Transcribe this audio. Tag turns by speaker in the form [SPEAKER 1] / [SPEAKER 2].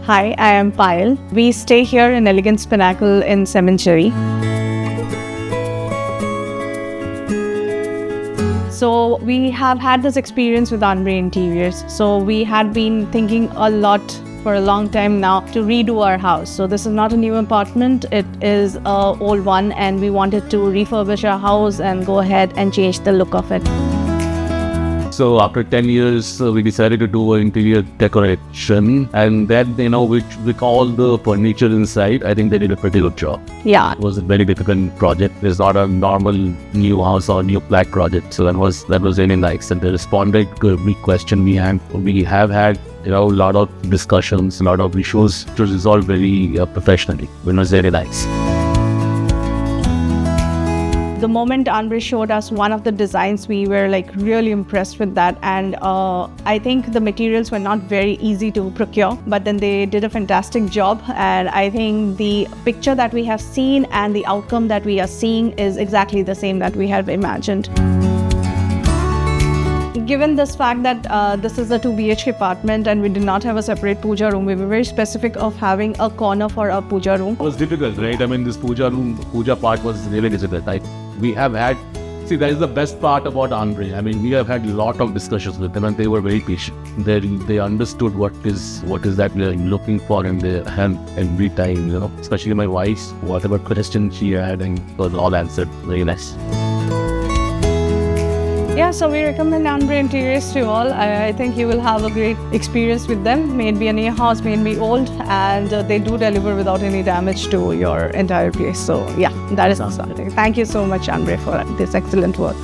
[SPEAKER 1] Hi, I am Payal. We stay here in Elegance Pinnacle in Cemetery. So we have had this experience with Anbre Interiors. So we had been thinking a lot for a long time now to redo our house. So this is not a new apartment, it is an old one, and we wanted to refurbish our house and go ahead and change the look of it.
[SPEAKER 2] So after 10 years, we decided to do an interior decoration, and then, with all the furniture inside, I think they did a pretty good job.
[SPEAKER 1] Yeah.
[SPEAKER 2] It was a very difficult project. It's not a normal new house or new flat project. So that was really nice. And they responded to every question we had. We have had a lot of discussions, a lot of issues to resolve very professionally. It was very nice.
[SPEAKER 1] The moment Anbre showed us one of the designs, we were really impressed with that, and I think the materials were not very easy to procure, but then they did a fantastic job, and I think the picture that we have seen and the outcome that we are seeing is exactly the same that we have imagined. Given this fact that this is a 2 BHK apartment and we did not have a separate puja room, we were very specific of having a corner for our puja room.
[SPEAKER 2] It was difficult, right? I mean, this puja part was really difficult. We have had, that is the best part about Anbre. I mean, we have had a lot of discussions with them, and they were very patient. They understood what is that we are looking for in their hand every time, Especially my wife, whatever question she had, and it was all answered very nice.
[SPEAKER 1] Yeah, so we recommend Anbre Interiors to all. I think you will have a great experience with them. May it be a new house, may it be old, and they do deliver without any damage to your entire place. So yeah, that is something. Thank you so much, Anbre, for this excellent work.